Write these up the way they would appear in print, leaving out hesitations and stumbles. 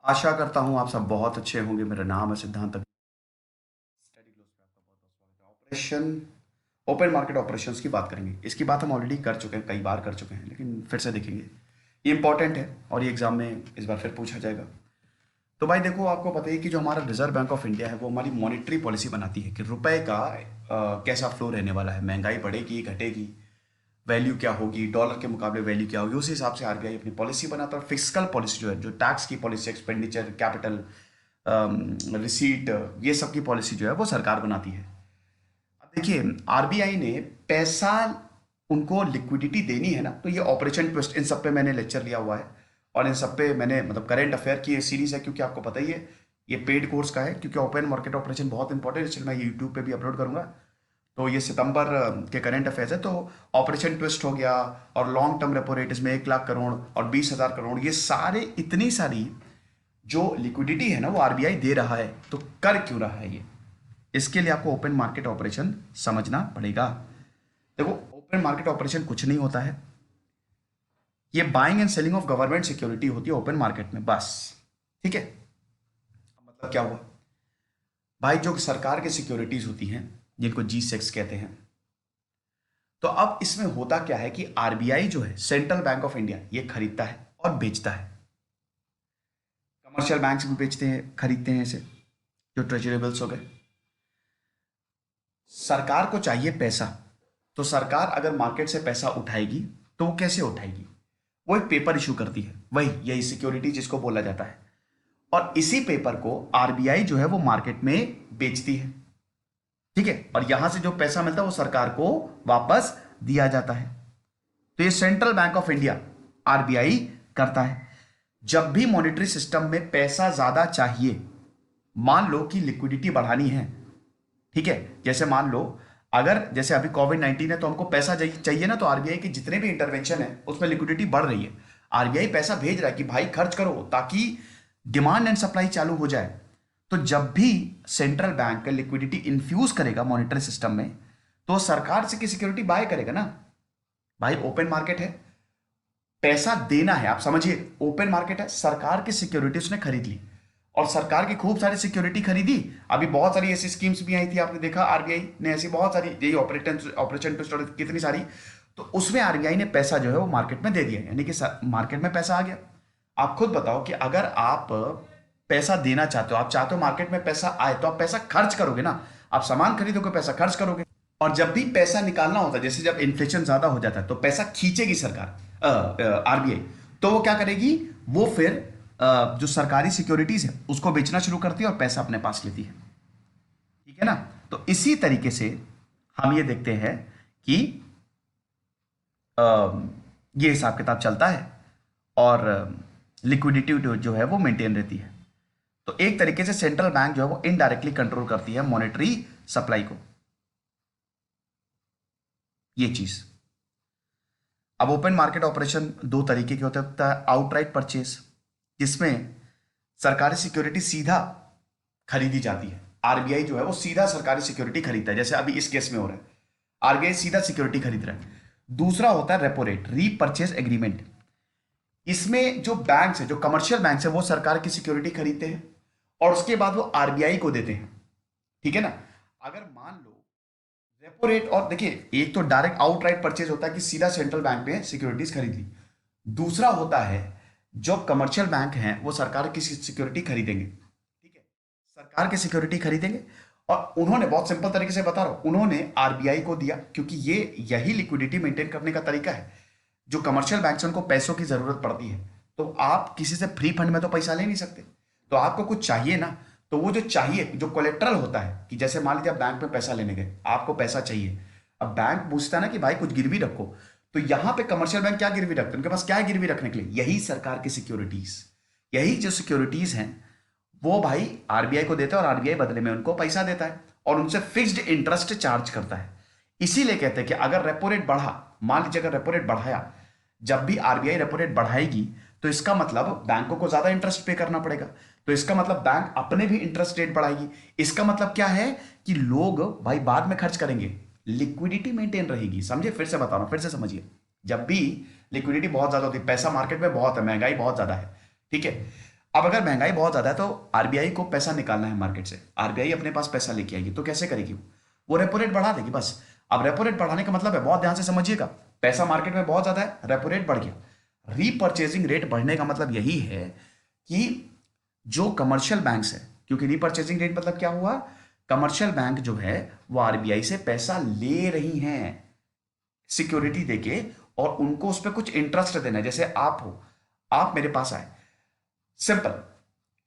आशा करता हूँ आप सब बहुत अच्छे होंगे। मेरा नाम है सिद्धांत स्टडी ग्लोस पे आपका बहुत बहुत स्वागत है। ऑपरेशन ओपन मार्केट ऑपरेशंस की बात करेंगे। इसकी बात हम ऑलरेडी कर चुके हैं, कई बार कर चुके हैं, लेकिन फिर से देखेंगे। ये इंपॉर्टेंट है और ये एग्जाम में इस बार फिर पूछा जाएगा। तो भाई देखो, आपको पता है कि जो हमारा रिजर्व बैंक ऑफ इंडिया है वो हमारी मॉनेटरी पॉलिसी बनाती है कि रुपए का कैसा फ्लो रहने वाला है, महंगाई बढ़ेगी घटेगी, वैल्यू क्या होगी, डॉलर के मुकाबले वैल्यू क्या होगी। उसी हिसाब से आरबीआई अपनी पॉलिसी बनाता है। फिस्कल पॉलिसी जो है, जो टैक्स की पॉलिसी, एक्सपेंडिचर, कैपिटल, रिसीट, ये सब की पॉलिसी जो है वो सरकार बनाती है। अब देखिए, आरबीआई ने पैसा, उनको लिक्विडिटी देनी है ना, तो ये ऑपरेशन ट्विस्ट, इन सब पे मैंने लेक्चर लिया हुआ है और इन सब पे मैंने मतलब करेंट अफेयर की ये सीरीज है, क्योंकि आपको पता ही है ये पेड कोर्स का है, क्योंकि ओपन मार्केट ऑपरेशन बहुत इंपॉर्टेंट है, इसलिए मैं यूट्यूब पे भी अपलोड करूंगा। तो ये सितंबर के करंट अफेयर्स है। तो ऑपरेशन ट्विस्ट हो गया और लॉन्ग टर्म रेपो रेट, इसमें 1 लाख करोड़ और 20,000 करोड़, ये सारे, इतनी सारी जो लिक्विडिटी है ना वो आरबीआई दे रहा है। तो कर क्यों रहा है ये, इसके लिए आपको ओपन मार्केट ऑपरेशन समझना पड़ेगा। देखो, ओपन मार्केट ऑपरेशन कुछ नहीं होता है, ये buying and selling of government security होती है ओपन मार्केट में, बस। ठीक है, मतलब क्या हुआ भाई, जो सरकार की सिक्योरिटीज होती हैं जिनको जी सेक्स कहते हैं, तो अब इसमें होता क्या है कि आरबीआई जो है, सेंट्रल बैंक ऑफ इंडिया, ये खरीदता है और बेचता है। कमर्शियल बैंक्स भी बेचते हैं, खरीदते हैं इसे, जो ट्रेजरी बिल्स हो गए। सरकार को चाहिए पैसा, तो सरकार अगर मार्केट से पैसा उठाएगी तो वो कैसे उठाएगी? वो एक पेपर इशू करती है, वही यही सिक्योरिटी जिसको बोला जाता है, और इसी पेपर को आरबीआई जो है वो मार्केट में बेचती है। ठीक है, और यहां से जो पैसा मिलता है वो सरकार को वापस दिया जाता है। तो ये central bank of India, RBI, करता है। जब भी मॉनेटरी सिस्टम में पैसा ज्यादा चाहिए, मान लो कि लिक्विडिटी बढ़ानी है, ठीक है, जैसे मान लो अगर जैसे अभी कोविड-19 है तो हमको पैसा चाहिए ना, तो आरबीआई के जितने भी इंटरवेंशन है उसमें लिक्विडिटी बढ़ रही है, आरबीआई पैसा भेज रहा है कि भाई खर्च करो ताकि डिमांड एंड सप्लाई चालू हो जाए। तो जब भी सेंट्रल बैंक लिक्विडिटी इन्फ्यूज करेगा मॉनेटरी सिस्टम में, तो सरकार से की सिक्योरिटी बाय करेगा ना। भाई ओपन मार्केट है, पैसा देना है, आप समझिए, ओपन मार्केट है, सरकार की सिक्योरिटी उसने खरीद ली और सरकार की खूब सारी सिक्योरिटी खरीदी। अभी बहुत सारी ऐसी स्कीम्स भी आई थी, आपने देखा आरबीआई ने ऐसी बहुत सारी, यही ऑपरेशन ऑपरेशन ट्विस्ट और कितनी सारी, तो उसमें आरबीआई ने पैसा जो है वो मार्केट में दे दिया, यानी कि मार्केट में पैसा आ गया। आप खुद बताओ कि अगर आप पैसा देना चाहते हो, आप चाहते हो मार्केट में पैसा आए, तो आप पैसा खर्च करोगे ना, आप सामान खरीदोगे, पैसा खर्च करोगे। और जब भी पैसा निकालना होता है, जैसे जब इन्फ्लेशन ज्यादा हो जाता है तो पैसा खींचेगी सरकार, आरबीआई, तो वो क्या करेगी, वो फिर जो सरकारी सिक्योरिटीज है उसको बेचना शुरू करती है और पैसा अपने पास लेती है। ठीक है ना? तो इसी तरीके से हम ये देखते हैं कि अ, ये हिसाब किताब चलता है और लिक्विडिटी जो है वो मेंटेन रहती है। तो एक तरीके से सेंट्रल बैंक जो है वो इनडायरेक्टली कंट्रोल करती है मॉनेटरी सप्लाई को, ये चीज। अब ओपन मार्केट ऑपरेशन दो तरीके के होता है। आउटराइट परचेस, जिसमें सरकारी सिक्योरिटी सीधा खरीदी जाती है, आरबीआई जो है वो सीधा सरकारी सिक्योरिटी खरीदता है, जैसे अभी इस केस में हो रहा है, आरबीआई सीधा सिक्योरिटी खरीद रहा है। दूसरा होता है रेपो रेट, रीपर्चेस एग्रीमेंट। इसमें जो बैंक है, जो कमर्शियल बैंक है, वो सरकार की सिक्योरिटी खरीदते हैं और उसके बाद वो आरबीआई को देते हैं। ठीक है ना? अगर मान लो रेपो रेट, और देखिए, एक तो डायरेक्ट आउटराइट परचेज होता है कि सीधा सेंट्रल बैंक में सिक्योरिटीज खरीद ली। दूसरा होता है जो कमर्शियल बैंक हैं वो सरकार की सिक्योरिटी खरीदेंगे। ठीक है, सरकार की सिक्योरिटी खरीदेंगे और उन्होंने, बहुत सिंपल तरीके से बता रहा हूं, उन्होंने आरबीआई को दिया, क्योंकि ये यही लिक्विडिटी मेंटेन करने का तरीका है। जो कमर्शियल बैंक से उनको पैसों की जरूरत पड़ती है, तो आप किसी से फ्री फंड में तो पैसा ले नहीं सकते, तो आपको कुछ चाहिए ना। तो वो जो चाहिए, जो कोलेट्रल होता है, कि जैसे मान लीजिए आप बैंक में पैसा लेने गए, आपको पैसा चाहिए, अब बैंक पूछता है ना कि भाई कुछ गिरवी रखो, तो यहां पे कमर्शियल बैंक क्या गिरवी रखते हैं, उनके पास क्या है गिरवी रखने के लिए? यही सरकार की सिक्योरिटीज। यही जो सिक्योरिटीज हैं वो भाई आरबीआई को देता है और आरबीआई बदले में उनको पैसा देता है और उनसे फिक्स्ड इंटरेस्ट चार्ज करता है। इसीलिए कहते हैं कि अगर रेपो रेट बढ़ा, मान लीजिए अगर रेपो रेट बढ़ाया, जब भी आरबीआई रेपो रेट बढ़ाएगी तो इसका मतलब बैंकों को ज्यादा इंटरेस्ट पे करना पड़ेगा, तो इसका मतलब बैंक अपने भी इंटरेस्ट रेट बढ़ाएगी। इसका मतलब क्या है कि लोग भाई बाद में खर्च करेंगे, लिक्विडिटी मेंटेन रहेगी। समझे? फिर से बता रहा हूं, फिर से समझिए। जब भी लिक्विडिटी बहुत ज्यादा होती है, पैसा मार्केट में बहुत है, महंगाई बहुत ज्यादा है, ठीक है, अब अगर महंगाई बहुत ज्यादा है तो आरबीआई को पैसा निकालना है मार्केट से, आरबीआई अपने पास पैसा लेके आएगी, तो कैसे करेगी? वो रेपो रेट बढ़ा देगी बस। अब रेपो रेट बढ़ाने का मतलब है, बहुत ध्यान से समझिएगा, पैसा मार्केट में बहुत ज्यादा है, रेपो रेट बढ़ गया। रीपर्चेजिंग रेट बढ़ने का मतलब यही है कि जो कमर्शियल बैंक्स है, क्योंकि रीपर्चेजिंग रेट मतलब क्या हुआ, कमर्शियल बैंक जो है वो आरबीआई से पैसा ले रही हैं सिक्योरिटी देके, और उनको उस पर कुछ इंटरेस्ट देना है। जैसे आप हो, आप मेरे पास आए, सिंपल,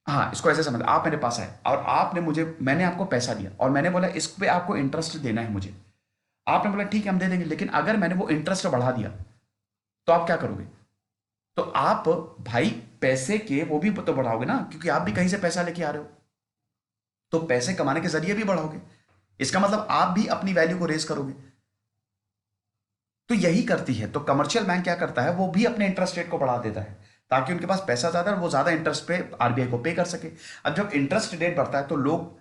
हाँ इसको ऐसे समझ, आप मेरे पास आए और आपने मुझे, मैंने आपको पैसा दिया और मैंने बोला इस पे आपको इंटरेस्ट देना है मुझे, आपने बोला ठीक है हम दे देंगे, लेकिन अगर मैंने वो इंटरेस्ट बढ़ा दिया तो आप क्या करोगे? तो आप भाई पैसे के वो भी तो बढ़ाओगे ना, क्योंकि आप भी कहीं से पैसा लेके आ रहे हो, तो पैसे कमाने के जरिए भी बढ़ाओगे, इसका मतलब आप भी अपनी वैल्यू को रेस करोगे। तो यही करती है, तो कमर्शियल बैंक क्या करता है, वो भी अपने इंटरेस्ट रेट को बढ़ा देता है ताकि उनके पास पैसा ज्यादा है, वो ज्यादा इंटरेस्ट पे आरबीआई को पे कर सके। अब जब इंटरेस्ट रेट बढ़ता है तो लोग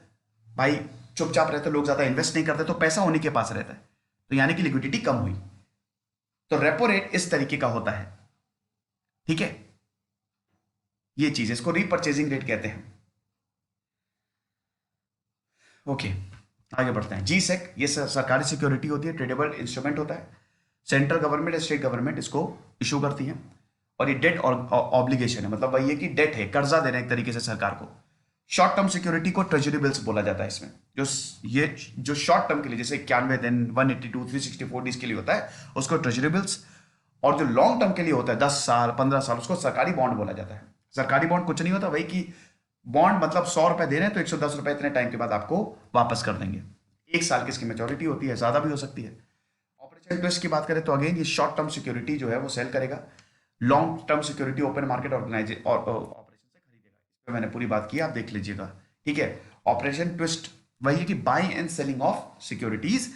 भाई चुपचाप रहते, लोग ज्यादा इन्वेस्ट नहीं करते, तो पैसा उन्हीं के पास रहता है, तो यानी कि लिक्विडिटी कम हुई। तो रेपो रेट इस तरीके का होता है, ठीक है, ये चीज, इसको रीपर्चेजिंग रेट कहते हैं। ओके, आगे बढ़ते हैं। जी सेक, ये सरकारी सिक्योरिटी होती है, ट्रेडेबल इंस्ट्रूमेंट होता है, सेंट्रल गवर्नमेंट या स्टेट गवर्नमेंट इसको इशू करती है, और ये डेट और ऑब्लिगेशन है, मतलब वही है कि डेट है, कर्जा देना एक तरीके से सरकार को। शॉर्ट टर्म सिक्योरिटी को ट्रेजरी बिल्स बोला जाता है इसमें, ये जो शॉर्ट टर्म के लिए, जैसे 91 दिन, 182, 364 डेज के लिए होता है, उसको ट्रेजरी बिल्स, और जो लॉन्ग टर्म के लिए होता है 10 साल 15 साल, उसको सरकारी बॉन्ड बोला जाता है। सरकारी बॉन्ड कुछ नहीं होता, वही कि बॉन्ड मतलब 100 रुपए दे रहे हैं तो 110 रुपए इतने टाइम के बाद आपको वापस कर देंगे। एक साल की इसकी मेच्योरिटी होती है, ज्यादा भी हो सकती है। ऑपरेशन ट्विस्ट की बात करें तो अगेन ये शॉर्ट टर्म सिक्योरिटी जो है वो सेल करेगा, long term security open market organize और ऑपरेशन से खरीदेगा। इस पर मैंने पूरी बात की, आप देख लीजिएगा, ठीक है। ऑपरेशन ट्विस्ट वही है कि buying and selling of securities,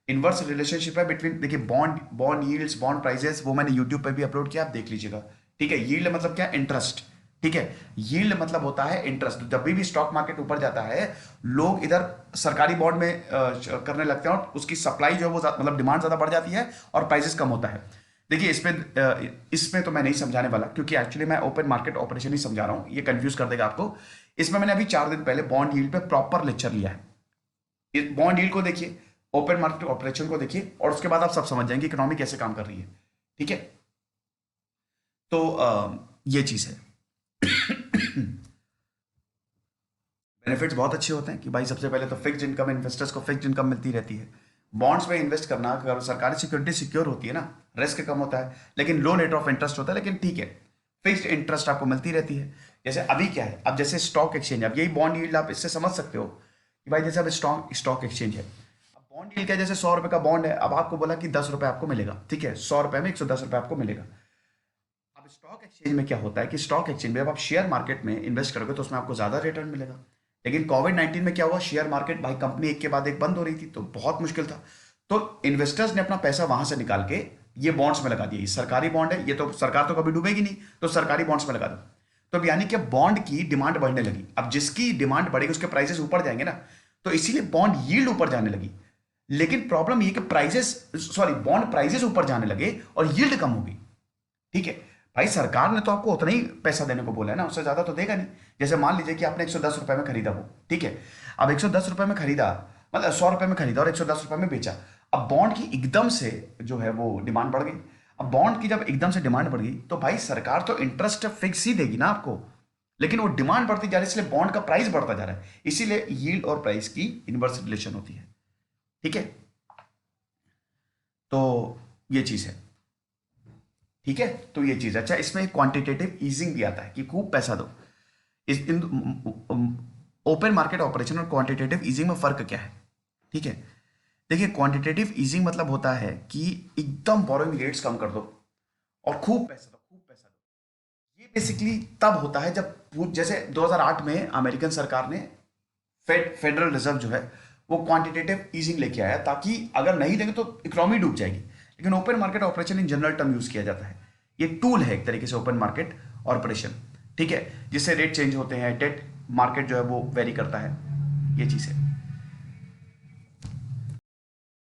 inverse relationship है बिटवीन, देखिए bond bond yields, bond prices, वो मैंने यूट्यूब पे भी अपलोड किया, आप देख लीजिएगा, ठीक है। यील्ड मतलब क्या, इंटरेस्ट, ठीक है। यील्ड मतलब होता है इंटरेस्ट। जब भी स्टॉक मार्केट ऊपर जाता है, लोग इधर सरकारी बॉन्ड में करने लगते हैं, और उसकी सप्लाई जो है वो मतलब डिमांड ज्यादा बढ़ जाती है और प्राइसेस कम होता है। देखिए इसमें तो मैं नहीं समझाने वाला, क्योंकि एक्चुअली मैं ओपन मार्केट ऑपरेशन ही समझा रहा हूं, ये कंफ्यूज कर देगा आपको। इसमें मैंने अभी 4 दिन पहले बॉन्ड यील्ड पे प्रॉपर लेक्चर लिया है। बॉन्ड यील्ड को देखिए, ओपन मार्केट ऑपरेशन को देखिए, और उसके बाद आप सब समझ जाएंगे इकोनॉमी कैसे काम कर रही है, ठीक है। तो ये चीज है। बेनिफिट्स बहुत अच्छे होते हैं कि भाई सबसे पहले तो फिक्स्ड इनकम, इन्वेस्टर्स को फिक्स्ड इनकम मिलती रहती है। बॉन्ड्स में इन्वेस्ट करना, अगर सरकारी सिक्योरिटी सिक्योर होती है ना, रिस्क कम होता है, लेकिन लो रेट ऑफ इंटरेस्ट होता है, लेकिन ठीक है, फिक्स्ड इंटरेस्ट आपको मिलती रहती है। जैसे अभी क्या है, अब जैसे स्टॉक एक्सचेंज, अब यही बॉन्ड यील्ड आप इससे समझ सकते हो कि भाई जैसे अब स्टॉक एक्सचेंज है, अब बॉन्ड यील्ड क्या है, जैसे 100 रुपए का बॉन्ड है, अब आपको बोला कि 10 रुपए आपको मिलेगा, ठीक है, 100 रुपए में 110 रुपए आपको मिलेगा। अब स्टॉक एक्सचेंज में क्या होता है कि स्टॉक एक्सचेंज में अब आप शेयर मार्केट में इन्वेस्ट करोगे तो उसमें आपको ज्यादा रिटर्न मिलेगा। लेकिन कोविड-19 में क्या हुआ, शेयर मार्केट भाई कंपनी एक के बाद एक बंद हो रही थी, तो बहुत मुश्किल था। तो इन्वेस्टर्स ने अपना पैसा वहां से निकाल के ये बॉन्ड्स में लगा दिया। ये सरकारी बॉन्ड है, ये तो सरकार तो कभी डूबेगी नहीं, तो सरकारी बॉन्ड्स में लगा दो। तो अब यानी कि बॉन्ड की डिमांड बढ़ने लगी। अब जिसकी डिमांड बढ़ेगी उसके प्राइसेस ऊपर जाएंगे ना, तो इसीलिए बॉन्ड यील्ड ऊपर जाने लगी। लेकिन प्रॉब्लम ये कि बॉन्ड प्राइसेस ऊपर जाने लगे और यील्ड कम होगी, ठीक है। भाई सरकार ने तो आपको उतना ही पैसा देने को बोला है ना, उससे ज्यादा तो देगा नहीं। जैसे मान लीजिए कि आपने 110 रुपए में खरीदा वो, ठीक है। अब 110 रुपए में खरीदा, मतलब 100 रुपए में खरीदा और 110 रुपए में बेचा। अब बॉन्ड की एकदम से जो है वो डिमांड बढ़ गई। अब बॉन्ड की जब एकदम से डिमांड बढ़ गई तो भाई सरकार तो इंटरेस्ट फिक्स ही देगी ना आपको, लेकिन वो डिमांड बढ़ती जा रही है, इसलिए बॉन्ड का प्राइस बढ़ता जा रहा है। इसीलिए यील्ड और प्राइस की इनवर्स रिलेशन होती है, ठीक है। तो ये चीज है, ठीक है। तो ये चीज, अच्छा इसमें क्वांटिटेटिव ईजिंग भी आता है कि खूब पैसा दो। इस इन ओपन मार्केट ऑपरेशन और क्वांटिटेटिव ईजिंग में फर्क क्या है, ठीक है। देखिए क्वांटिटेटिव ईजिंग मतलब होता है कि एकदम बोरोइंग रेट्स कम कर दो और खूब पैसा दो, खूब पैसा दो। ये बेसिकली तब होता है जब जैसे 2008 में अमेरिकन सरकार ने फेडरल रिजर्व जो है वो क्वांटिटेटिव ईजिंग लेके आया, ताकि अगर नहीं देंगे तो इकोनॉमी डूब जाएगी। लेकिन open market operation in general term use किया जाता है, ये टूल है एक तरीके से ओपन मार्केट ऑपरेशन, ठीक है, जिससे रेट चेंज होते हैं, डेट मार्केट जो है वो वेरी करता है, ये चीज है।